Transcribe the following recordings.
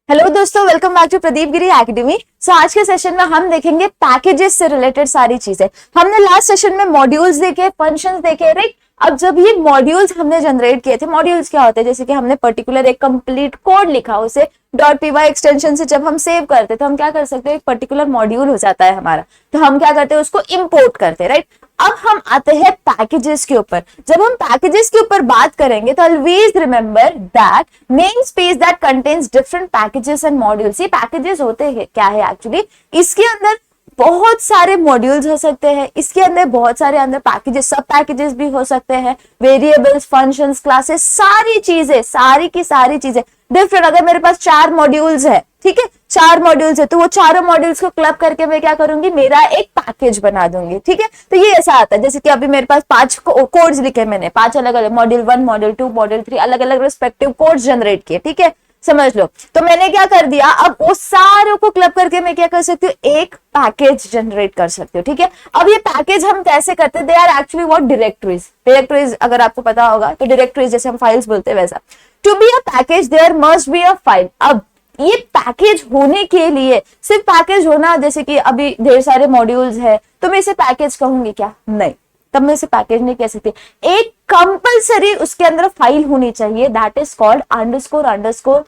Hello दोस्तों, welcome back to Pradeep Giri academy. आज के सेशन में हम देखेंगे पैकेजेस से रिलेटेड सारी चीजें। हमने लास्ट सेशन में मॉड्यूल्स देखे, फंक्शंस देखे, राइट। अब जब ये मॉड्यूल्स हमने जनरेट किए थे, मॉड्यूल्स क्या होते हैं, जैसे कि हमने पर्टिकुलर एक कंप्लीट कोड लिखा, उसे .py एक्सटेंशन से जब हम सेव करते तो हम क्या कर सकते हैं, एक पर्टिकुलर मॉड्यूल हो जाता है हमारा, तो हम क्या करते हैं, उसको इंपोर्ट करते हैं, राइट। अब हम आते हैं पैकेजेस के ऊपर। जब हम पैकेजेस के ऊपर बात करेंगे तो always remember that name space that contains different packages and modules. ये पैकेजेस होते हैं क्या है एक्चुअली, इसके अंदर बहुत सारे मॉड्यूल्स हो सकते हैं, इसके अंदर बहुत सारे अंदर पैकेजेस, सब पैकेजेस भी हो सकते हैं, वेरिएबल्स, फंक्शंस, क्लासेस, सारी चीजें, सारी की सारी चीजें डिफरेंट। अगर मेरे पास 4 मॉड्यूल्स है, ठीक है, 4 मॉड्यूल्स है, तो वो चारों मॉड्यूल्स को क्लब करके मैं क्या करूंगी, मेरा एक पैकेज बना दूंगी, ठीक है। तो ये ऐसा आता है, जैसे कि अभी मेरे पास 5 कोड्स लिखे मैंने, 5 अलग अलग मॉड्यूल 1, मॉड्यूल 2, मॉड्यूल 3, अलग अलग रिस्पेक्टिव कोड्स जनरेट किए, ठीक है, समझ लो। तो मैंने क्या कर दिया, अब वो सारों को क्लब करके मैं क्या कर सकती हूँ, एक पैकेज जनरेट कर सकती हूँ, ठीक है। अब ये पैकेज हम कैसे करते हैं, they are actually what, directories अगर आपको पता होगा तो डायरेक्टरीज जैसे हम फाइल्स बोलते हैं वैसा। To be a package there must be a file. अब ये पैकेज होने के लिए सिर्फ पैकेज होना, जैसे कि अभी ढेर सारे मॉड्यूल्स है तो मैं इसे पैकेज कहूंगी क्या, नहीं, तब मैं इसे पैकेज नहीं कह सकती। एक कंपलसरी उसके अंदर फाइल होनी चाहिए, that is called underscore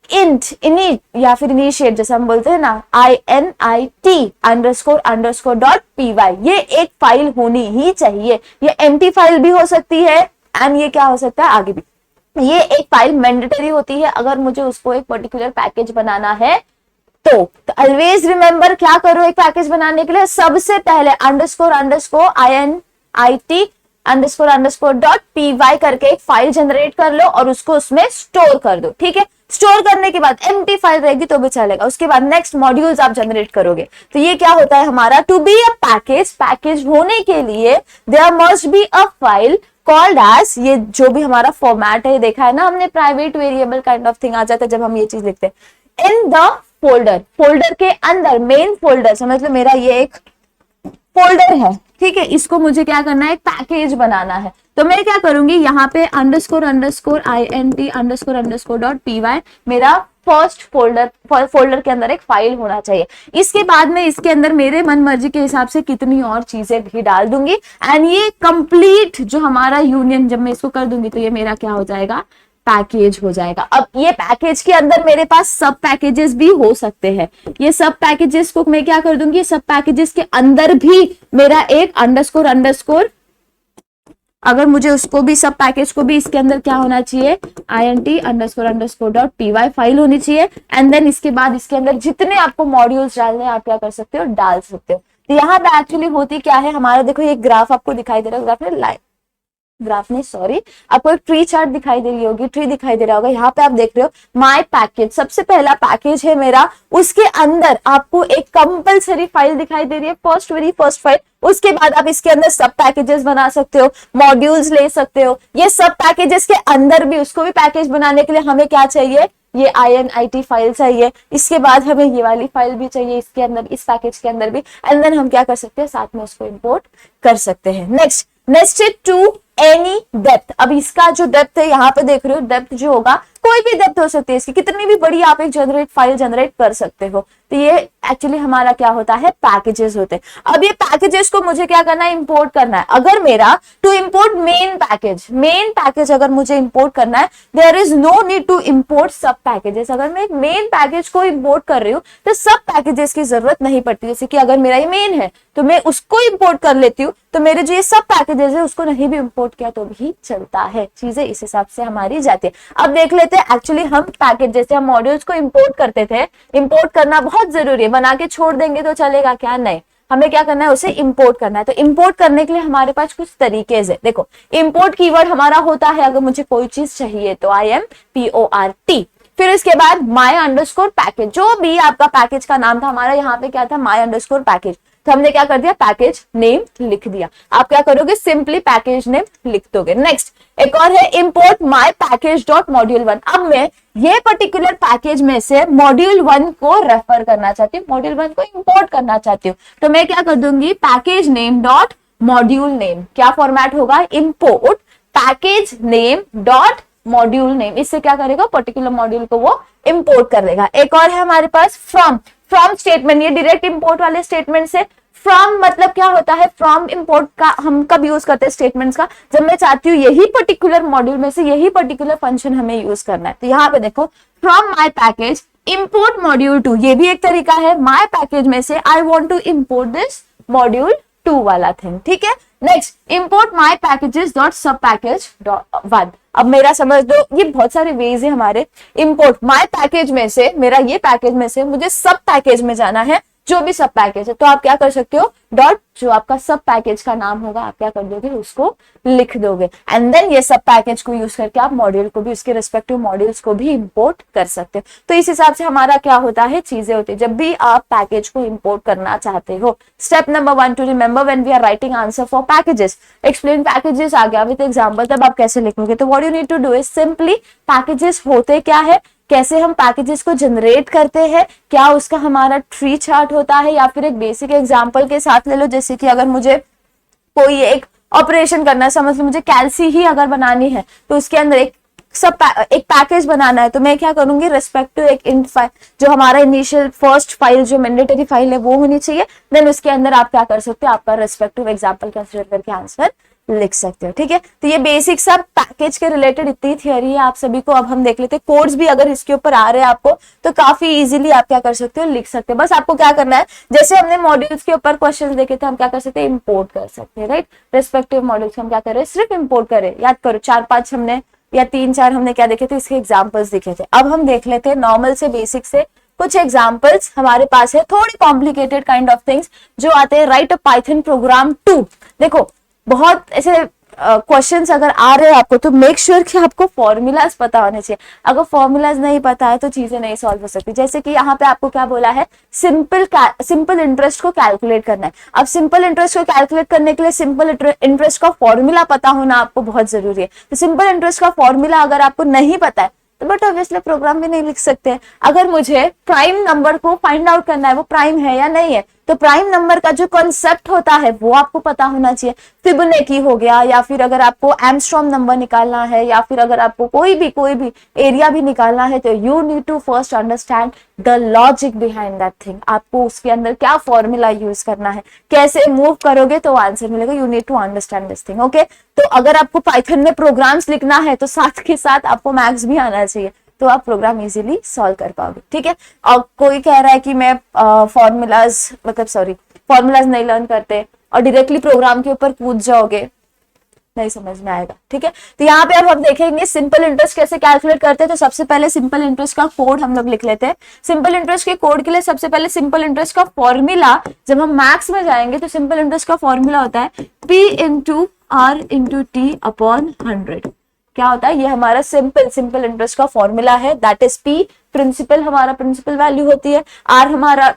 init या फिर इनिशिएट, जैसे हम बोलते हैं ना, INIT __.py। ये एक फाइल होनी ही चाहिए। ये एम्प्टी फाइल भी हो सकती है एंड ये क्या हो सकता है आगे भी, ये एक फाइल मैंडेटरी होती है अगर मुझे उसको एक पर्टिकुलर पैकेज बनाना है तो ऑलवेज रिमेंबर क्या करो, एक पैकेज बनाने के लिए सबसे पहले __INIT__.py करके एक फाइल जनरेट कर लो और उसको उसमें स्टोर कर दो, ठीक है। स्टोर करने के बाद एम्प्टी फाइल रहेगी तो भी चलेगा, उसके बाद नेक्स्ट मॉड्यूल्स आप जनरेट करोगे। तो ये क्या होता है हमारा, टू बी अ पैकेज होने के लिए there must be a file called as, ये जो भी हमारा फॉर्मेट है, देखा है ना हमने, private variable kind of thing आ जाता है जब हम ये चीज लिखते हैं। इन द फोल्डर के अंदर, मेन फोल्डर समझ लो, मेरा ये एक फोल्डर है, ठीक है, इसको मुझे क्या करना है, एक पैकेज बनाना है। तो मैं क्या करूंगी, यहाँ पे __INT__.py मेरा फर्स्ट फोल्डर के अंदर एक फाइल होना चाहिए। इसके बाद में इसके अंदर मेरे मन मर्जी के हिसाब से कितनी और चीजें भी डाल दूंगी एंड ये कंप्लीट जो हमारा यूनियन जब मैं इसको कर दूंगी तो ये मेरा क्या हो जाएगा, पैकेज हो जाएगा। अब ये पैकेज के अंदर मेरे पास सब पैकेजेस भी हो सकते हैं। ये सब पैकेजेस को मैं क्या कर दूंगी, सब पैकेजेस के अंदर भी मेरा एक अंडरस्कोर अगर मुझे उसको भी, सब पैकेज को भी इसके अंदर क्या होना चाहिए, INT__.py फाइल होनी चाहिए एंड देन इसके बाद इसके अंदर जितने आपको मॉड्यूल्स डालने हैं आप क्या कर सकते हो, डाल सकते हो। तो यहाँ पे एक्चुअली होती क्या है हमारा, देखो ये ग्राफ आपको दिखाई दे रहा है, आपको एक ट्री चार्ट दिखाई दे रही होगी, ट्री दिखाई दे रहा होगा, यहाँ पे आप देख रहे हो माय पैकेज, सबसे पहला पैकेज है मेरा, उसके अंदर आपको एक कंपलसरी फाइल दिखाई दे रही है, वेरी फर्स्ट फाइल। उसके बाद आप इसके अंदर सब पैकेजेस बना सकते हो, मॉड्यूल्स ले सकते हो। ये सब पैकेजेस के अंदर भी उसको भी पैकेज बनाने के लिए हमें क्या चाहिए, ये INIT फाइल चाहिए, इसके बाद हमें ये वाली फाइल भी चाहिए इसके अंदर, इस पैकेज के अंदर भी, एंड देन हम क्या कर सकते हैं, साथ में उसको इंपोर्ट कर सकते हैं। Next to any depth. अब इसका जो डेप्थ है यहाँ पे देख रहे हो, डेप्थ जो होगा कोई भी डेप्थ हो सकती है इसकी, कितनी भी बड़ी आप एक फाइल जनरेट कर सकते हो। तो ये एक्चुअली हमारा क्या होता है, पैकेजेस होते हैं। अब ये पैकेजेस को मुझे क्या करना है, इंपोर्ट करना है। अगर मेरा टू इंपोर्ट मेन पैकेज अगर मुझे इंपोर्ट करना है, there is no need to import sub packages. अगर मैं एक मेन पैकेज को इंपोर्ट कर रही हूँ तो सब पैकेजेस की जरूरत नहीं पड़ती। जैसे कि अगर मेरा ये मेन है तो मैं उसको इंपोर्ट कर लेती हूँ, तो मेरे जो ये सब पैकेजेस है उसको नहीं भी इंपोर्ट किया तो भी चलता है, चीजें इस हिसाब से हमारी जाती है। अब देख लेते हैं एक्चुअली हम पैकेज, जैसे हम मॉड्यूल्स को इंपोर्ट करते थे, इंपोर्ट करना बहुत जरूरी है, बना के छोड़ देंगे तो चलेगा क्या, नहीं, हमें क्या करना है, उसे इंपोर्ट करना है। तो इंपोर्ट करने के लिए हमारे पास कुछ तरीके हैं। देखो, इंपोर्ट कीवर्ड हमारा होता है अगर मुझे कोई चीज चाहिए तो IMPORT, फिर इसके बाद my_पैकेज, जो भी आपका पैकेज का नाम था, हमारा यहाँ पे क्या था, my_पैकेज, तो हमने क्या कर दिया, पैकेज नेम लिख दिया। आप क्या करोगे, सिंपली पैकेज नेम लिख दोगे। नेक्स्ट एक और है, import my package dot module 1। अब मैं ये पर्टिकुलर पैकेज में से मॉड्यूल 1 को रेफर करना चाहती हूँ, मॉड्यूल 1 को इंपोर्ट करना चाहती हूँ, तो मैं क्या कर दूंगी, package name dot module name. क्या फॉर्मेट होगा, import package name dot module name. इससे क्या करेगा, पर्टिकुलर मॉड्यूल को वो इंपोर्ट कर देगा। एक और है हमारे पास फ्रॉम स्टेटमेंट, ये डायरेक्ट इंपोर्ट वाले स्टेटमेंट से। फ्रॉम मतलब क्या होता है, फ्रॉम इंपोर्ट का हम कब यूज करते हैं स्टेटमेंट्स का, जब मैं चाहती हूँ यही पर्टिकुलर मॉड्यूल में से यही पर्टिकुलर फंक्शन हमें यूज करना है। तो यहाँ पे देखो from my package import module 2, ये भी एक तरीका है। माई पैकेज में से I want to import this module 2 वाला थिंग, ठीक है। Next import my packages dot sub package one. अब मेरा समझ दो, ये बहुत सारे वेज है हमारे। इंपोर्ट माई पैकेज में से, मेरा ये पैकेज में से मुझे सब पैकेज में जाना है, जो भी सब पैकेज है, तो आप क्या कर सकते हो, डॉट जो आपका सब पैकेज का नाम होगा आप क्या कर दोगे, उसको लिख दोगे। एंड देन ये सब पैकेज को यूज करके आप मॉड्यूल को भी, उसके रिस्पेक्टिव मॉड्यूल्स को भी इंपोर्ट कर सकते हो। तो इस हिसाब से हमारा क्या होता है, चीजें होती है जब भी आप पैकेज को इंपोर्ट करना चाहते हो। Step number 1 to remember when we are writing answer for packages, explain packages आ गया विद एग्जांपल, तब आप कैसे लिखोगे। तो what you need to do is simply, packages होते क्या है, कैसे हम पैकेजेस को जनरेट करते हैं, क्या उसका हमारा ट्री चार्ट होता है, या फिर एक बेसिक एग्जांपल के साथ ले लो। जैसे कि अगर मुझे कोई एक ऑपरेशन करना है, समझ लो मुझे कैल्सी ही अगर बनानी है, तो उसके अंदर एक पैकेज बनाना है, तो मैं क्या करूंगी, रेस्पेक्टिव एक इंट फाइल, जो हमारा इनिशियल फर्स्ट फाइल जो मैंडेटरी फाइल है वो होनी चाहिए। देन उसके अंदर आप क्या कर सकते हो, आपका रेस्पेक्टिव एग्जांपल कंसीडर करके आंसर लिख सकते हो, ठीक है। तो ये बेसिक सब पैकेज के रिलेटेड इतनी थियरी है आप सभी को। अब हम देख लेते हैं कोड्स भी, अगर इसके ऊपर आ रहे हैं आपको तो काफी इजीली आप क्या कर सकते हो, लिख सकते हो। बस आपको क्या करना है, जैसे हमने मॉड्यूल्स के ऊपर क्वेश्चंस देखे थे, हम क्या कर सकते हैं, इंपोर्ट कर सकते हैं, राइट। रेस्पेक्टिव मॉड्यूल्स हम क्या कर रहे हैं, सिर्फ इंपोर्ट करें। याद करो 4-5 हमने या 3-4 हमने क्या देखे थे, इसके एग्जाम्पल्स देखे थे। अब हम देख लेते हैं नॉर्मल से बेसिक से कुछ एग्जाम्पल्स हमारे पास है, थोड़ी कॉम्प्लिकेटेड काइंड ऑफ थिंग्स जो आते हैं। राइट अ पाइथन प्रोग्राम 2। देखो बहुत ऐसे क्वेश्चंस अगर आ रहे हैं आपको, तो मेक श्योर कि आपको फॉर्मूलाज पता होने चाहिए। अगर फॉर्मूलाज नहीं पता है तो चीजें नहीं सॉल्व हो सकती। जैसे कि यहाँ पे आपको क्या बोला है, सिंपल इंटरेस्ट को कैलकुलेट करना है। अब सिंपल इंटरेस्ट को कैलकुलेट करने के लिए सिंपल इंटरेस्ट का फॉर्मूला पता होना आपको बहुत जरूरी है। तो सिंपल इंटरेस्ट का फॉर्मूला अगर आपको नहीं पता है तो बट ऑब्वियसली प्रोग्राम भी नहीं लिख सकते। अगर मुझे प्राइम नंबर को फाइंड आउट करना है, वो प्राइम है या नहीं है, तो प्राइम नंबर का जो कॉन्सेप्ट होता है वो आपको पता होना चाहिए। फिबोनाची हो गया, या फिर अगर आपको एमस्ट्रॉम नंबर निकालना है, या फिर अगर आपको कोई भी एरिया भी निकालना है, तो you need to first understand the logic behind that thing. आपको उसके अंदर क्या फॉर्मूला यूज करना है, कैसे मूव करोगे तो आंसर मिलेगा। You need to understand this thing, okay. तो अगर आपको पाइथन में प्रोग्राम्स लिखना है तो साथ के साथ आपको मैथ्स भी आना चाहिए, तो आप प्रोग्राम इजीली सॉल्व कर पाओगे, ठीक है। और कोई कह रहा है कि मैं फॉर्मूलाज नहीं लर्न करते और डायरेक्टली प्रोग्राम के ऊपर कूद जाओगे, नहीं समझ में आएगा, ठीक है। तो यहाँ पे अब हम देखेंगे सिंपल इंटरेस्ट कैसे कैलकुलेट करते हैं। तो सबसे पहले सिंपल इंटरेस्ट का कोड हम लोग लिख लेते हैं। सिंपल इंटरेस्ट के कोड के लिए सबसे पहले सिंपल इंटरेस्ट का फॉर्मूला, जब हम मैथ्स में जाएंगे तो सिंपल इंटरेस्ट का फॉर्मूला होता है P into R into T upon 100। क्या होता है, ये हमारा सिंपल इंटरेस्ट का फॉर्मूला है। दैट इज P प्रिंसिपल, हमारा प्रिंसिपल वैल्यू होती है, R हमारा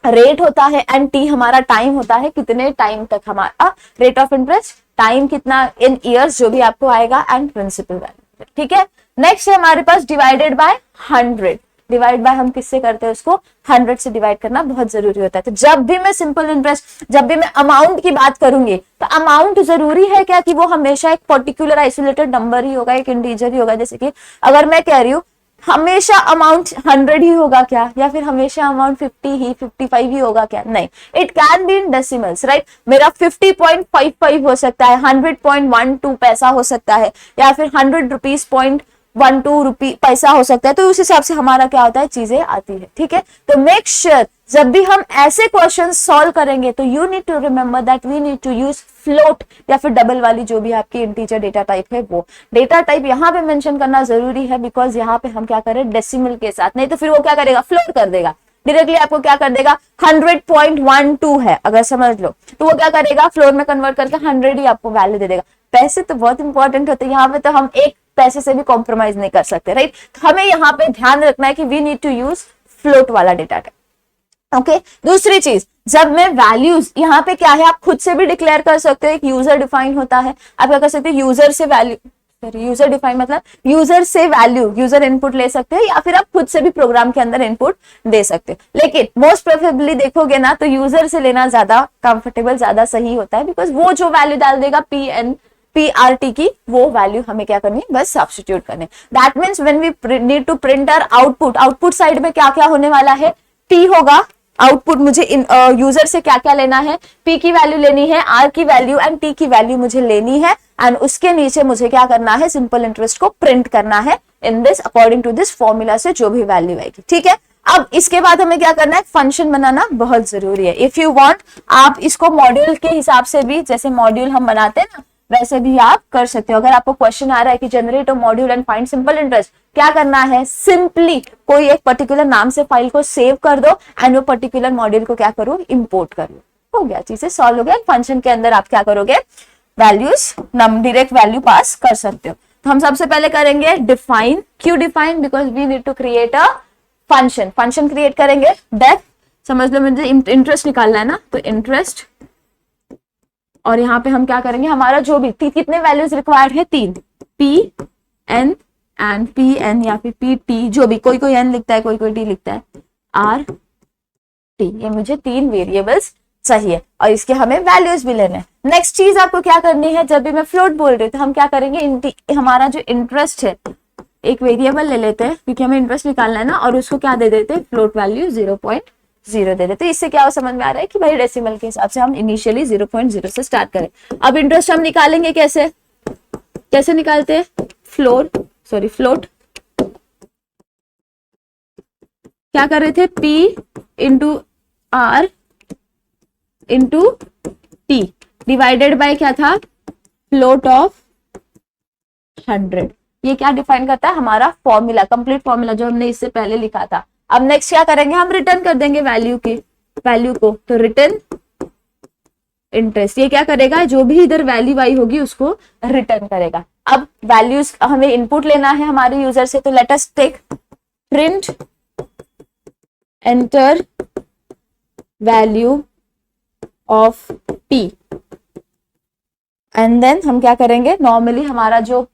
रेट होता है, एंड T हमारा टाइम होता है, कितने टाइम तक हमारा रेट ऑफ इंटरेस्ट, टाइम कितना इन ईयर्स जो भी आपको आएगा, एंड प्रिंसिपल वैल्यू, ठीक है। नेक्स्ट है हमारे पास डिवाइडेड बाय 100। डिवाइड बाय हम किससे करते हैं, उसको 100 से डिवाइड करना बहुत जरूरी होता है। तो जब भी मैं सिंपल इंटरेस्ट, जब भी मैं अमाउंट की बात करूंगी, तो अमाउंट जरूरी है क्या कि वो हमेशा एक पर्टिकुलर आइसोलेटेड नंबर ही होगा, एक इंटीजर ही होगा। जैसे कि अगर मैं कह रही हूँ हमेशा अमाउंट 100 ही होगा क्या, या फिर हमेशा अमाउंट 55 ही होगा क्या, नहीं। It can be in decimals, right. मेरा 50.55 हो सकता है, 100.12 पैसा हो सकता है, या फिर 100 रुपीज 0.12 पैसा हो सकता है। तो उस हिसाब से हमारा क्या होता है, चीजें आती है, ठीक है। तो मेक श्योर जब भी हम ऐसे क्वेश्चन सॉल्व करेंगे तो you need to remember that we need to use float या फिर डबल वाली जो भी आपकी इंटीजर डेटा टाइप है, वो डेटा टाइप यहाँ पे मेंशन करना जरूरी है, बिकॉज यहाँ पे हम क्या करें, डेसिमल के साथ, नहीं तो फिर वो क्या करेगा, फ्लोट कर देगा डायरेक्टली। आपको क्या कर देगा, 100.12 है अगर समझ लो, तो वो क्या करेगा, फ्लोर में कन्वर्ट करके 100 ही आपको वैल्यू दे देगा। पैसे तो बहुत इंपॉर्टेंट होते हैं यहाँ पे, तो हम एक पैसे से भी कॉम्प्रोमाइज नहीं कर सकते, राइट। हमें यहाँ पे ध्यान रखना है कि we need to use float वाला डेटा टाइप, ओके। दूसरी चीज, जब मैं वैल्यूज, यहाँ पे क्या है, आप खुद से भी डिक्लेयर कर सकते हो, एक यूजर डिफाइन होता है। आप क्या कर सकते हो, यूजर से वैल्यू, यूजर डिफाइन मतलब यूजर से वैल्यू, यूजर इनपुट ले सकते हो, या फिर आप खुद से भी प्रोग्राम के अंदर इनपुट दे सकते हो। लेकिन मोस्ट प्रेफरेबली देखोगे ना तो यूजर से लेना ज्यादा कंफर्टेबल, ज्यादा सही होता है, बिकॉज वो जो वैल्यू डाल देगा P PRT की वो वैल्यू हमें क्या करनी है, बस सब्स्टिट्यूट करनी है। That means when we need to print our output, output side में क्या क्या होने वाला है, P होगा। आउटपुट मुझे यूजर से क्या क्या लेना है, P की वैल्यू लेनी है, R की वैल्यू एंड T की वैल्यू मुझे लेनी है, एंड उसके नीचे मुझे क्या करना है, सिंपल इंटरेस्ट को प्रिंट करना है in this according to this formula से जो भी वैल्यू आएगी, ठीक है। अब इसके बाद हमें क्या करना है, फंक्शन बनाना बहुत जरूरी है। इफ यू वांट, आप इसको मॉड्यूल के हिसाब से भी, जैसे मॉड्यूल हम बनाते हैं ना, वैसे भी आप कर सकते हो। अगर आपको क्वेश्चन आ रहा है कि generate a module and find simple interest, क्या करना है, सिंपली कोई एक पर्टिकुलर नाम से फाइल को सेव कर दो एंड वो पर्टिकुलर मॉड्यूल को क्या करो, इंपोर्ट कर लो, हो गया, चीजें सॉल्व हो गया। फंक्शन के अंदर आप क्या करोगे, वैल्यूज डायरेक्ट वैल्यू पास कर सकते हो। तो हम सबसे पहले करेंगे डिफाइन। क्यों define, because we need to create a function. Function create करेंगे, डेफ, समझ लो मुझे इंटरेस्ट निकालना है ना, तो इंटरेस्ट, और यहाँ पे हम क्या करेंगे, हमारा जो भी कितने वैल्यूज रिक्वायर्ड है, 3, P N and P N या फिर P T, जो भी, कोई N लिखता है, कोई T लिखता है, R T, ये मुझे 3 वेरिएबल्स चाहिए और इसके हमें वैल्यूज भी लेने हैं। नेक्स्ट चीज आपको क्या करनी है, जब भी मैं फ्लोट बोल रही हूँ तो हम क्या करेंगे, हमारा जो इंटरेस्ट है एक वेरिएबल ले लेते हैं, क्योंकि हमें इंटरेस्ट निकालना है ना, और उसको क्या दे देते हैं, फ्लोट वैल्यू 0.0 दे देते। इससे क्या समझ में आ रहा है कि भाई डेसिमल के हिसाब से हम इनिशियली 0.0 से स्टार्ट करें। अब इंटरेस्ट हम निकालेंगे कैसे, कैसे निकालते हैं, फ्लोट क्या कर रहे थे, P into R into T divided by क्या था, फ्लोट ऑफ 100। ये क्या डिफाइन करता है, हमारा फॉर्मूला, कंप्लीट फॉर्मूला जो हमने इससे पहले लिखा था। अब नेक्स्ट क्या करेंगे, हम रिटर्न कर देंगे वैल्यू को, तो रिटर्न इंटरेस्ट, ये क्या करेगा, जो भी इधर वैल्यू आई होगी उसको रिटर्न करेगा। अब वैल्यूज हमें इनपुट लेना है हमारे यूजर से, तो let us take print enter value of P, and then हम क्या करेंगे, नॉर्मली हमारा जो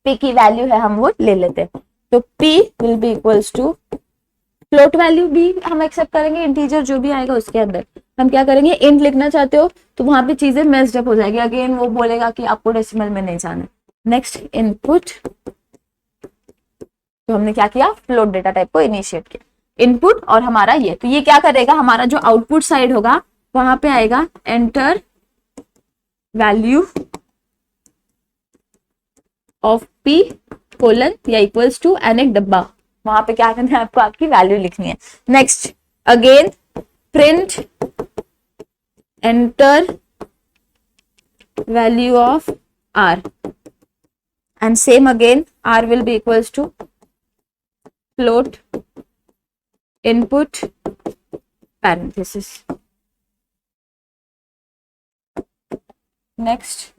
P की वैल्यू है हम वो ले लेते हैं, तो P will be equals to, float value भी हम एक्सेप्ट करेंगे, इंटीजर जो भी आएगा उसके अंदर हम क्या करेंगे, इंट लिखना चाहते हो तो वहां पे चीजें मेस्ड अप हो जाएगी, अगेन वो बोलेगा कि आपको डेसिमल में नहीं जाना। नेक्स्ट इनपुट, तो हमने क्या किया, फ्लोट डेटा टाइप को इनिशिएट किया, इनपुट और हमारा ये, तो ये क्या करेगा, हमारा जो आउटपुट साइड होगा वहां पे आएगा enter value of P colon या इक्वल्स टू एन एक डब्बा, वहां पे क्या करना है आपको, आपकी वैल्यू लिखनी है। Next again print enter value of R and same again R will be equals to float input parenthesis. Next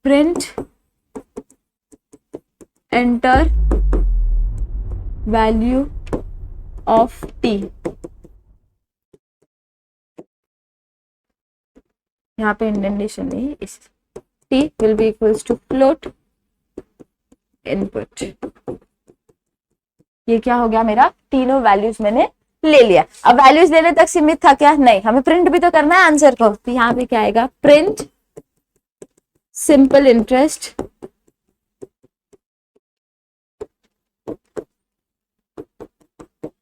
print enter value of T, यहाँ पे इंडेंटेशन नहीं है, इस T will be equals to float input। ये क्या हो गया, मेरा तीनों वैल्यूज मैंने ले लिया। अब वैल्यूज लेने तक सीमित था क्या, नहीं, हमें प्रिंट भी तो करना है आंसर को, तो यहाँ पे क्या आएगा, प्रिंट सिंपल इंटरेस्ट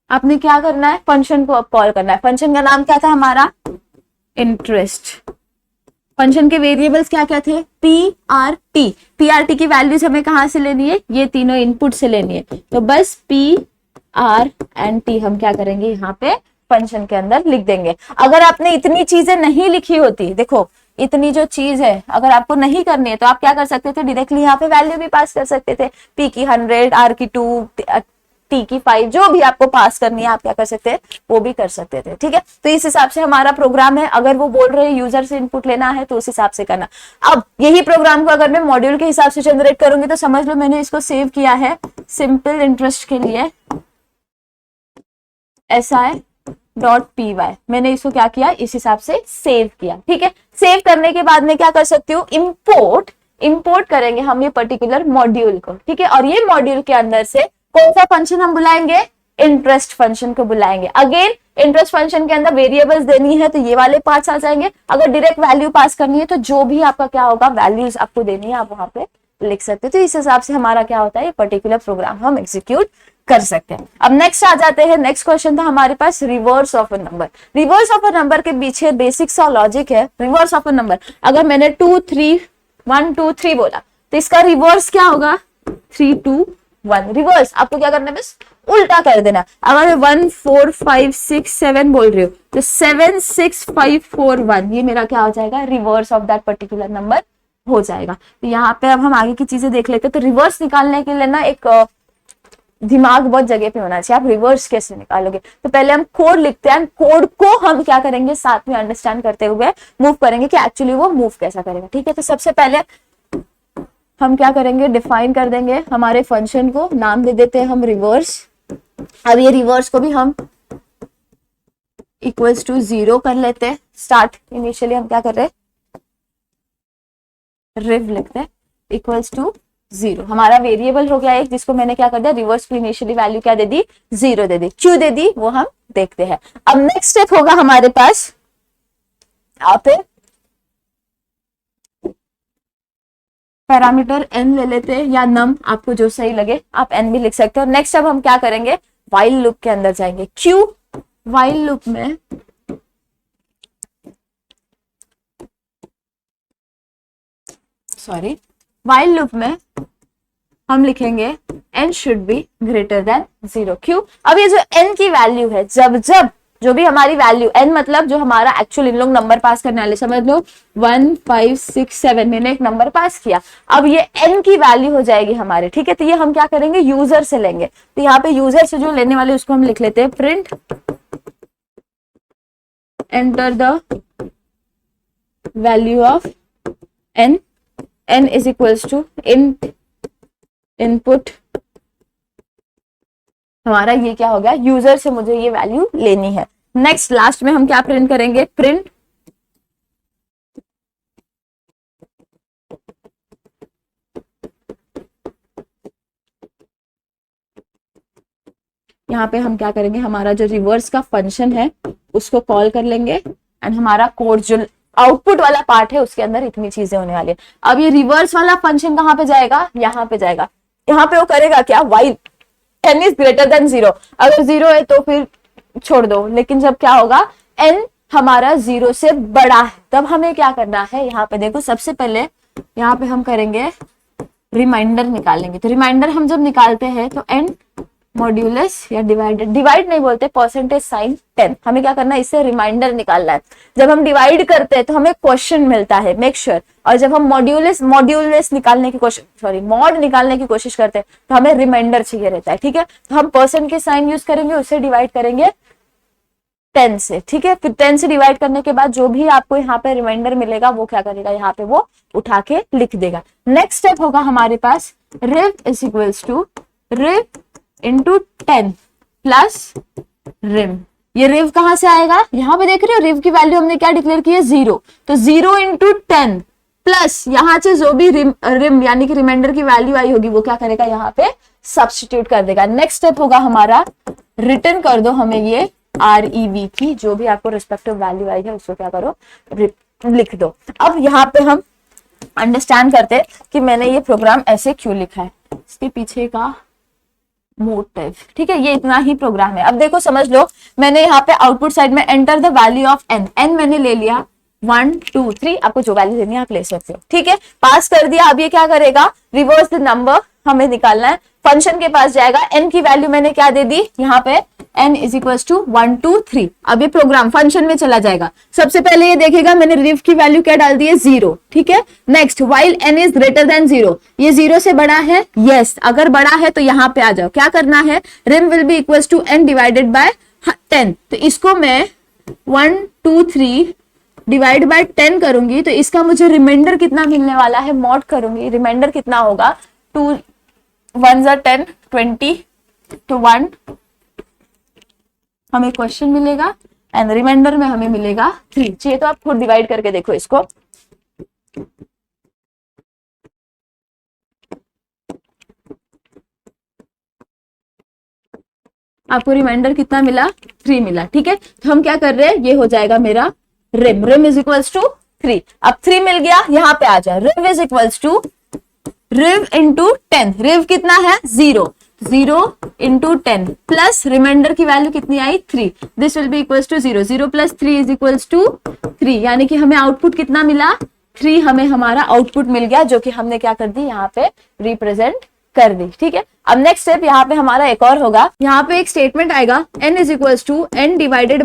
आपने क्या करना है, फंक्शन को कॉल करना है। फंक्शन का नाम क्या था हमारा, इंटरेस्ट। फंक्शन के वेरिएबल्स क्या क्या थे, PRT। PRT की वैल्यूज हमें कहां से लेनी है, ये तीनों इनपुट से लेनी है, तो बस P R एंड T हम क्या करेंगे, यहाँ पे फंक्शन के अंदर लिख देंगे। अगर आपने इतनी चीजें नहीं लिखी होती, देखो इतनी जो चीज है अगर आपको नहीं करनी है तो आप क्या कर सकते थे, डायरेक्टली यहाँ पे वैल्यू भी पास कर सकते थे, P की 100, R की 2, T की 5, जो भी आपको पास करनी है आप क्या कर सकते हैं, वो भी कर सकते थे, ठीक है। तो इस हिसाब से हमारा प्रोग्राम है, अगर वो बोल रहे हैं यूजर से इनपुट लेना है तो उस हिसाब से करना। अब यही प्रोग्राम को अगर मैं मॉड्यूल के हिसाब से जनरेट करूंगी तो समझ लो मैंने इसको सेव किया है सिंपल इंटरेस्ट के लिए SI.py, मैंने इसको क्या किया, इस हिसाब से सेव किया, ठीक है। सेव करने के बाद में क्या कर सकती हूँ, इंपोर्ट करेंगे हम ये पर्टिकुलर मॉड्यूल को, ठीक है। और ये मॉड्यूल के अंदर से कौन सा फंक्शन हम बुलाएंगे, इंटरेस्ट फंक्शन को बुलाएंगे। अगेन इंटरेस्ट फंक्शन के अंदर वेरिएबल्स देनी है तो ये वाले पार्ट्स आ जाएंगे, अगर डायरेक्ट वैल्यू पास करनी है तो जो भी आपका क्या होगा वैल्यूज आपको देनी है आप वहां पे लिख सकते हो। तो इस हिसाब से हमारा क्या होता है ये पर्टिकुलर प्रोग्राम हम एग्जीक्यूट कर सकते हैं। अब नेक्स्ट आ जाते हैं, नेक्स्ट क्वेश्चन था हमारे पास reverse of a number. Reverse of a number के पीछे बेसिक सा लॉजिक है। रिवर्स ऑफ अ नंबर, अगर मैंने 2 3 1 2 3 बोला तो इसका रिवर्स क्या होगा 3 2 1। रिवर्स आपको क्या करना है बस उल्टा कर देना। अगर मैं 1 4 5 6 7 बोल रही हूँ तो 7 6 5 4 1 ये मेरा क्या हो जाएगा reverse of that particular number हो जाएगा। तो यहाँ पे अब हम आगे की चीजें देख लेते हैं। तो रिवर्स निकालने के लिए ना एक दिमाग बहुत जगह पे होना चाहिए। आप रिवर्स कैसे निकालोगे, तो पहले हम कोड लिखते हैं, कोड को हम क्या करेंगे साथ में अंडरस्टैंड करते हुए मूव करेंगे कि एक्चुअली वो मूव कैसा करेगा। ठीक है, तो सबसे पहले हम क्या करेंगे डिफाइन कर देंगे हमारे फंक्शन को, नाम दे देते हैं हम रिवर्स। अब ये रिवर्स को भी हम इक्वल्स टू 0 कर लेते हैं। स्टार्ट इनिशियली हम क्या कर रहे हैं रिव लिखते हैं इक्वल्स टू 0। हमारा वेरिएबल हो गया एक जिसको मैंने क्या कर दिया रिवर्स की इनिशियली वैल्यू क्या दे दी 0 दे दी। क्यों दे दी वो हम देखते हैं। अब नेक्स्ट स्टेप होगा हमारे पास यहाँ पे पैरामीटर n ले लेते हैं या नम आपको जो सही लगे आप n भी लिख सकते हो। नेक्स्ट अब हम क्या करेंगे व्हाइल लूप के अंदर जाएंगे। क्यों व्हाइल लूप में व्हाइल लूप में हम लिखेंगे n should be greater than 0। क्यों, अब ये जो n की वैल्यू है जब जब जो भी हमारी वैल्यू n मतलब जो हमारा एक्चुअल इन लोग नंबर पास करने वाले समझ लो 1 5 6 7 मैंने एक नंबर पास किया, अब ये n की वैल्यू हो जाएगी हमारे। ठीक है, तो ये हम क्या करेंगे यूजर से लेंगे। तो यहाँ पे यूजर से जो लेने वाले उसको हम लिख लेते हैं print enter the value of n, n is equals to input हमारा ये क्या हो गया यूजर से मुझे ये वैल्यू लेनी है। नेक्स्ट लास्ट में हम क्या प्रिंट करेंगे प्रिंट यहाँ पे हम क्या करेंगे हमारा जो रिवर्स का फंक्शन है उसको कॉल कर लेंगे एंड हमारा कोड जो आउटपुट वाला पार्ट है उसके अंदर इतनी चीजें होने वाली है। अब ये रिवर्स वाला फंक्शन कहाँ पे जाएगा यहाँ पे जाएगा। यहाँ पे वो करेगा क्या while n is greater than 0। अगर 0 है तो फिर छोड़ दो, लेकिन जब क्या होगा n हमारा 0 से बड़ा है तब हमें क्या करना है। यहाँ पे देखो सबसे पहले यहाँ पे हम करेंगे रिमाइंडर निकालेंगे। तो रिमाइंडर हम जब निकालते हैं तो n मॉड्यूलस या डिवाइडेड, डिवाइड नहीं बोलते परसेंटेज साइन 10, हमें क्या करना है इससे रिमाइंडर निकालना है। जब हम डिवाइड करते हैं तो हमें क्वेश्चन मिलता है मेक श्योर और जब हम मॉड्यूलस निकालने की कोशिश मॉड निकालने की कोशिश करते हैं तो हमें रिमाइंडर चाहिए रहता है। ठीक है, तो हम परसेंट के साइन यूज करेंगे, उससे डिवाइड करेंगे 10 से। ठीक है, फिर 10 से डिवाइड करने के बाद जो भी आपको यहाँ पे रिमाइंडर मिलेगा वो क्या करेगा यहाँ पे वो उठा के लिख देगा। नेक्स्ट स्टेप होगा हमारे पास rev is equals to rev into 10 plus rem. ये रिव कहां से आएगा यहाँ पे देख रहे हो रिव की वैल्यू हमने क्या डिक्लेयर की है 0, तो 0 इंटू 10 प्लस यहाँ से जो भी रिम यानी कि रिमाइंडर की वैल्यू आई होगी वो क्या करेगा यहाँ पे सब्स्टिट्यूट कर देगा। नेक्स्ट स्टेप होगा हमारा रिटर्न कर दो हमें ये REV की जो भी आपको रिस्पेक्टिव वैल्यू आई है उसको क्या करो लिख दो। अब यहाँ पे हम अंडरस्टैंड करते हैं कि मैंने ये प्रोग्राम ऐसे क्यों लिखा है, इसके पीछे का मोटिव। ठीक है, ये इतना ही प्रोग्राम है। अब देखो समझ लो मैंने यहाँ पे आउटपुट साइड में enter the value of n मैंने ले लिया 1 2 3, आपको जो वैल्यू देनी है आप ले सकते हो। ठीक है, पास कर दिया। अब ये क्या करेगा रिवर्स द नंबर हमें निकालना है, फंक्शन के पास जाएगा, n की वैल्यू मैंने क्या दे दी यहाँ पे n इज इक्वल्स टू 1 2 3। अब ये प्रोग्राम फंक्शन में चला जाएगा। सबसे पहले ये देखेगा मैंने रिव की वैल्यू क्या डाल दी है 0। ठीक है, next while n is greater than 0, ये 0 से बड़ा है यस, अगर बड़ा है तो यहाँ पे आ जाओ। क्या करना है rem will be equals to n divided by 10, तो इसको मैं 1 2 3 डिवाइड बाय 10 करूंगी तो इसका मुझे रिमाइंडर कितना मिलने वाला है मॉड करूंगी, रिमाइंडर कितना होगा 2 1 10 20 तो 1 हमें क्वेश्चन मिलेगा एंड रिमाइंडर में हमें मिलेगा 3। चाहिए तो आप खुद डिवाइड करके देखो इसको। आपको रिमाइंडर कितना मिला 3 मिला, ठीक है। तो हम क्या कर रहे हैं, ये हो जाएगा मेरा rem, rem is equals to 3। अब 3 मिल गया, यहाँ पे आ जाए, rem is equals to rev into 10, rev कितना है 0, 0 इंटू 10 प्लस रिमाइंडर की वैल्यू कितनी आई 3, this will be equals to 0, 0 plus 3 is equals to 3, यानी कि हमें आउटपुट कितना मिला 3, हमें हमारा आउटपुट मिल गया, जो कि हमने क्या कर दी यहाँ पे रिप्रेजेंट कर दी, ठीक है। अब नेक्स्ट स्टेप यहाँ पे हमारा एक और होगा, यहाँ पे एक स्टेटमेंट आएगा n is equals to n divided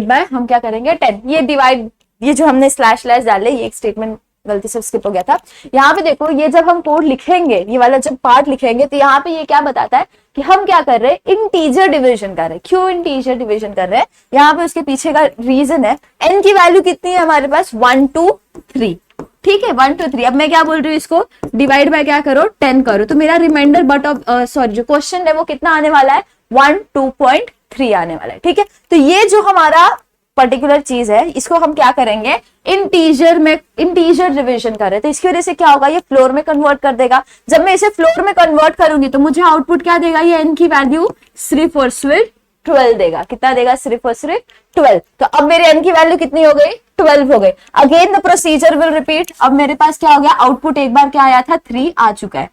by हम क्या करेंगे 10, ये डिवाइड, ये जो हमने स्लैश स्लैश डाले, ये एक स्टेटमेंट गलती से स्किप हो गया था। यहाँ पे देखो, ये जब हम कोड लिखेंगे, ये वाला जब पार्ट लिखेंगे, तो यहाँ पे ये क्या बताता है कि हम क्या कर रहे हैं, इंटीजर डिवीजन कर रहे हैं। क्यों इंटीजर डिवीजन कर रहे हैं, यहाँ पे उसके पीछे का रीजन है, n की वैल्यू कितनी है हमारे पास 1 2 3, ठीक है 1 2 3। अब मैं क्या बोल रही हूँ, इसको डिवाइड बाय क्या करो 10 करो, तो मेरा रिमाइंडर बट ऑफ सॉरी जो क्वेश्चन है वो कितना आने वाला है 1 2.3 आने वाला है, ठीक है। तो ये जो हमारा पर्टिकुलर चीज है, इसको हम क्या करेंगे, इंटीजर में इंटीजर डिवीजन कर रहे हैं, तो इसकी वजह से क्या होगा, ये फ्लोर में कन्वर्ट कर देगा। जब मैं इसे फ्लोर में कन्वर्ट करूंगी तो मुझे आउटपुट क्या देगा, ये n की वैल्यू सिर्फ और सिर्फ 12 देगा। कितना देगा, सिर्फ और सिर्फ 12। तो अब मेरे n की वैल्यू कितनी हो गई, 12 हो गई। Again the procedure will repeat. अब मेरे पास क्या हो गया, आउटपुट एक बार क्या आया था 3 आ चुका है,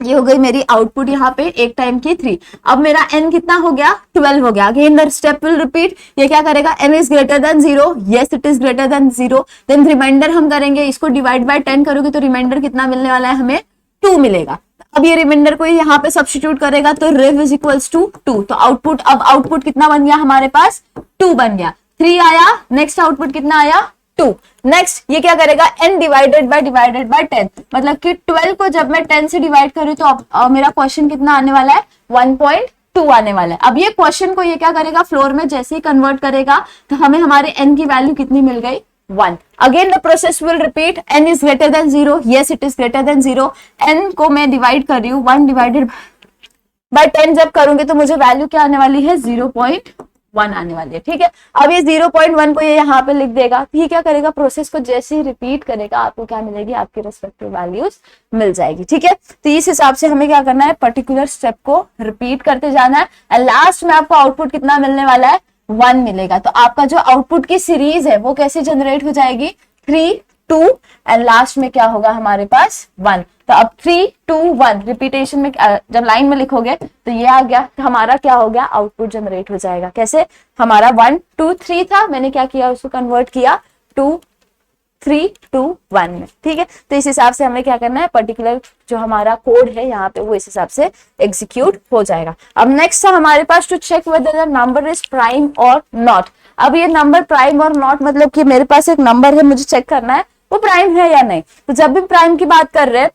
ये हो गई मेरी आउटपुट यहाँ पे एक टाइम की 3। अब मेरा n कितना हो गया 12 हो गया। Again the step will repeat, ये क्या करेगा, n is greater than 0, yes it is greater than 0, then reminder हम करेंगे, इसको डिवाइड बाय 10 करोगे तो रिमाइंडर कितना मिलने वाला है, हमें 2 मिलेगा। अब ये रिमाइंडर को यहाँ पे सब्स्टिट्यूट करेगा तो रिव इज इक्वल्स टू 2, तो आउटपुट, अब आउटपुट कितना बन गया हमारे पास 2 बन गया, 3 आया, नेक्स्ट आउटपुट कितना आया 2। नेक्स्ट ये क्या करेगा, n डिवाइडेड बाय 10, मतलब कि 12 को जब मैं 10 से डिवाइड करूँ तो मेरा क्वेश्चन कितना आने वाला है 1.2 आने वाला है। अब ये क्वेश्चन को ये क्या करेगा, फ्लोर में जैसे ही कन्वर्ट करेगा तो हमें हमारे n की वैल्यू कितनी मिल गई 1। Again the process will repeat, n is greater than 0, yes it is greater than 0, n को मैं डिवाइड कर रही हूँ 1 डिवाइडेड बाय 10 जब करूंगी तो मुझे वैल्यू क्या आने वाली है 0.1 आने वाली है, ठीक है। अब ये 0.1 को ये यहाँ पे लिख देगा, ये क्या करेगा, प्रोसेस को जैसे ही रिपीट करेगा आपको क्या मिलेगी, आपकी रेस्पेक्टिव वैल्यूज मिल जाएगी, ठीक है। तो इस हिसाब से हमें क्या करना है, पर्टिकुलर स्टेप को रिपीट करते जाना है, एंड लास्ट में आपको आउटपुट कितना मिलने वाला है 1 मिलेगा। तो आपका जो आउटपुट की सीरीज है वो कैसे जनरेट हो जाएगी, 3 2 एंड लास्ट में क्या होगा हमारे पास 1। तो अब 3 2 1 रिपीटेशन में जब लाइन में लिखोगे तो ये आ गया, तो हमारा क्या हो गया, आउटपुट जनरेट हो जाएगा। कैसे, हमारा 1 2 3 था, मैंने क्या किया, उसको कन्वर्ट किया 2 3 2 1 में, ठीक है। तो इस हिसाब से हमें क्या करना है, पर्टिकुलर जो हमारा कोड है यहाँ पे वो इस हिसाब से एग्जीक्यूट हो जाएगा। अब नेक्स्ट है हमारे पास to check whether the number is prime और नॉट। अब ये नंबर प्राइम और नॉट मतलब कि मेरे पास एक नंबर है, मुझे चेक करना है वो प्राइम है या नहीं। तो जब भी प्राइम की बात कर रहे हैं,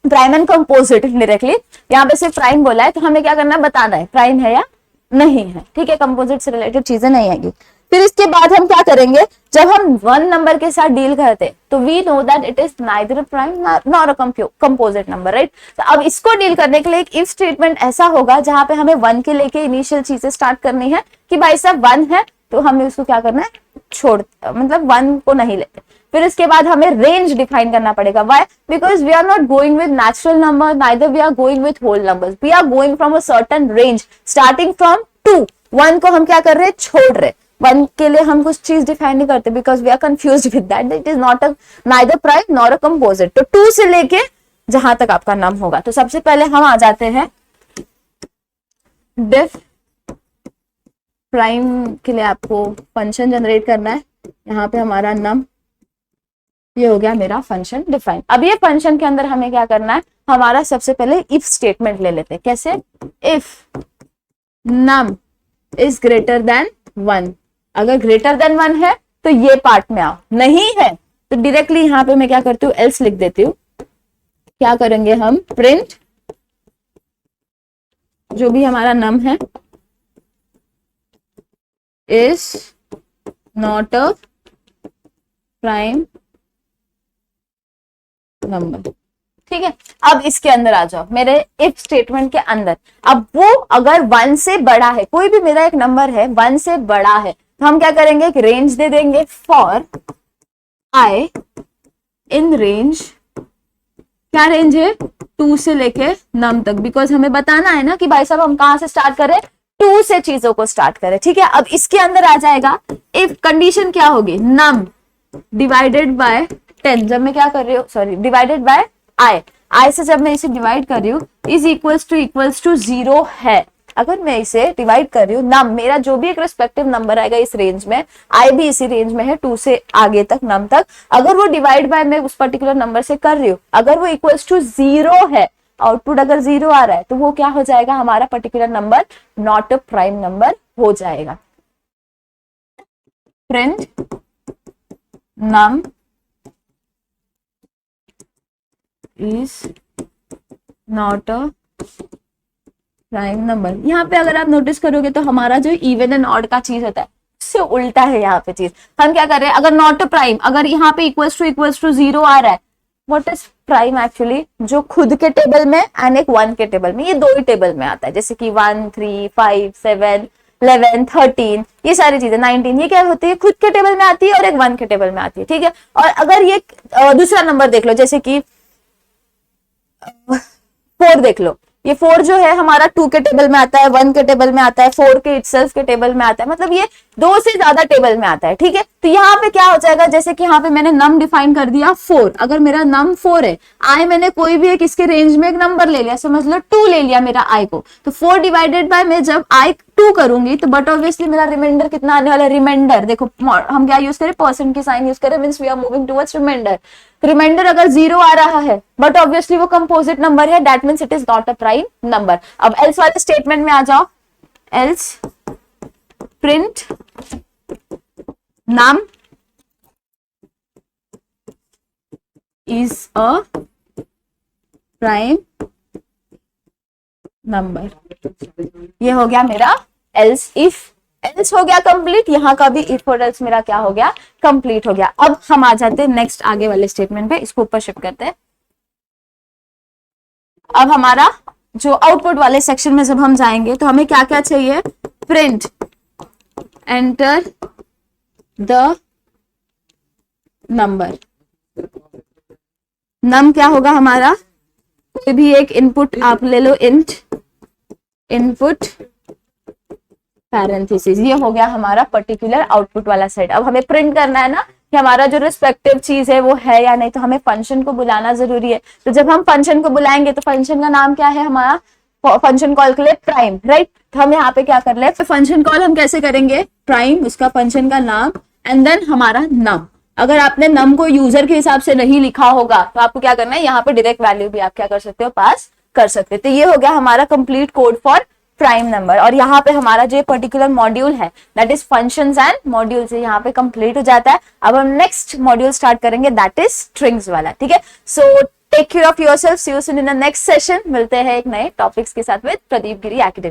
प्राइम एंड कंपोजिट डायरेक्टली, यहाँ पे सिर्फ प्राइम बोला है तो हमें क्या करना है, बताना है प्राइम है या नहीं है, ठीक है। कंपोजिट से रिलेटेड चीजें नहीं आएगी। फिर इसके बाद हम क्या करेंगे, जब हम 1 नंबर के साथ डील करते तो we know that it is neither prime nor a composite number, right. तो अब इसको डील करने के लिए एक इफ स्टेटमेंट ऐसा होगा जहां पे हमें 1 के लेके इनिशियल चीजें स्टार्ट करनी है कि भाई साहब 1 है तो हमें उसको क्या करना है, छोड़, मतलब 1 को नहीं लेते। फिर इसके बाद हमें रेंज डिफाइन करना पड़ेगा, why, because we are not going with natural number, neither we are going with whole numbers, we are going from a certain range starting from 2। 1 को हम क्या कर रहे हैं, छोड़ रहे, 1 के लिए हम कुछ चीज डिफाइन नहीं करते because we are confused with that, it is not a neither prime nor a composite. तो 2 से लेके जहां तक आपका नाम होगा, तो सबसे पहले हम आ जाते हैं डिफ प्राइम के लिए आपको फंक्शन जनरेट करना है। यहाँ पे हमारा नम, ये हो गया मेरा फंक्शन डिफाइन। अब ये फंक्शन के अंदर हमें क्या करना है, हमारा सबसे पहले इफ स्टेटमेंट ले लेते हैं। कैसे, if num is greater than 1, अगर ग्रेटर देन 1 है तो ये पार्ट में आओ, नहीं है तो डायरेक्टली यहाँ पे मैं क्या करती हूँ, एल्स लिख देती हूँ। क्या करेंगे हम, प्रिंट जो भी हमारा नम है is not a prime number, ठीक है। अब इसके अंदर आ जाओ, मेरे इफ स्टेटमेंट के अंदर। अब वो अगर 1 से बड़ा है, कोई भी मेरा एक नंबर है 1 से बड़ा है, तो हम क्या करेंगे, एक रेंज दे देंगे, फॉर आई इन रेंज, क्या रेंज है 2 से लेके नम तक, बिकॉज हमें बताना है ना कि भाई साहब हम कहां से स्टार्ट करें, 2 से चीजों को स्टार्ट करें, ठीक है। अब इसके अंदर आ जाएगा इफ कंडीशन क्या होगी, num डिवाइडेड बाय 10, जब मैं क्या कर रही हूँ, सॉरी डिवाइडेड बाय आई से जब मैं इसे डिवाइड कर रही हूँ इज इक्वल्स टू 0 है। अगर मैं इसे डिवाइड कर रही हूँ नम, मेरा जो भी एक रिस्पेक्टिव नंबर आएगा इस रेंज में, आई भी इसी रेंज में है 2 से आगे तक नम तक, अगर वो डिवाइड बाय मैं उस पर्टिकुलर नंबर से कर रही हूँ, अगर वो इक्वल्स टू 0 है, आउटपुट अगर 0 आ रहा है, तो वो क्या हो जाएगा, हमारा particular number not a prime number हो जाएगा। Print num is not a prime number. यहाँ पे अगर आप नोटिस करोगे तो हमारा जो इवन एंड ऑड का चीज होता है उससे उल्टा है यहाँ पे चीज। हम क्या कर रहे हैं, अगर नॉट प्राइम, अगर यहाँ पे इक्वल्स टू 0 आ रहा है, व्हाट इज प्राइम एक्चुअली, जो खुद के टेबल में एंड एक 1 के टेबल में, ये 2 ही टेबल में आता है, जैसे कि 1 3 5 7 11 13 ये सारी चीजें 19, ये क्या होती है, खुद के टेबल में आती है और एक 1 के टेबल में आती है, ठीक है। और अगर ये दूसरा नंबर देख लो, जैसे कि 4 देख लो, ये 4 जो है हमारा 2 के टेबल में आता है, 1 के टेबल में आता है, 4 के इटसेल्फ के टेबल में आता है, मतलब ये 2 से ज्यादा टेबल में आता है, ठीक है। तो यहाँ पे क्या हो जाएगा, जैसे कि यहाँ पे मैंने नम डिफाइन कर दिया 4, अगर मेरा नम 4 है, आई मैंने कोई भी एक इसके रेंज में एक नंबर ले लिया, समझ लो 2 ले लिया मेरा आई को, तो 4 डिवाइडेड बाय मैं जब आई 2 करूंगी तो बट ऑब्वियसली मेरा रिमाइंडर कितना आने वाला है, रिमाइंडर देखो हम क्या यूज करें, परसेंट की साइन यूज करें, means we are moving towards reminder. Reminder अगर 0 आ रहा है बट ऑब्वियसली वो कंपोजिट नंबर है, that means it is not a prime number. अब एल्स वाले स्टेटमेंट में आ जाओ, else print num is a prime number, ये हो गया मेरा else if, else हो गया कंप्लीट, यहाँ का भी if और else मेरा क्या हो गया, कंप्लीट हो गया। अब हम आ जाते हैं नेक्स्ट आगे वाले स्टेटमेंट पे, इसको ऊपर शिफ्ट करते हैं। अब हमारा जो आउटपुट वाले सेक्शन में जब हम जाएंगे तो हमें क्या क्या चाहिए, प्रिंट एंटर द नंबर, नम क्या होगा हमारा, कोई भी एक इनपुट आप ले लो, इंट इनपुट पैरेंथेसिस, ये हो गया हमारा पर्टिकुलर आउटपुट वाला सेट। अब हमें प्रिंट करना है ना कि हमारा जो रिस्पेक्टिव चीज है वो है या नहीं, तो हमें फंक्शन को बुलाना जरूरी है। तो जब हम फंक्शन को बुलाएंगे तो फंक्शन का नाम क्या है हमारा, फंक्शन कॉल के लिए प्राइम, राइट। तो हम यहाँ पे क्या कर ले, फंक्शन कॉल हम कैसे करेंगे, प्राइम उसका फंक्शन का नाम एंड देन हमारा नम। अगर आपने नम को यूजर के हिसाब से नहीं लिखा होगा तो आपको क्या करना है, यहाँ पे डायरेक्ट वैल्यू भी आप क्या कर सकते हो, पास कर सकते हो। तो ये हो गया हमारा complete code for prime number. और यहाँ पे हमारा जो पर्टिकुलर मॉड्यूल है that is functions and modules, यहाँ पे कंप्लीट हो जाता है। अब हम नेक्स्ट मॉड्यूल स्टार्ट करेंगे दैट इज स्ट्रिंग्स वाला, ठीक है। So take care of yourself, see you soon in the next session. मिलते हैं एक नए टॉपिक्स के साथ विद प्रदीप गिरी एकेडमी।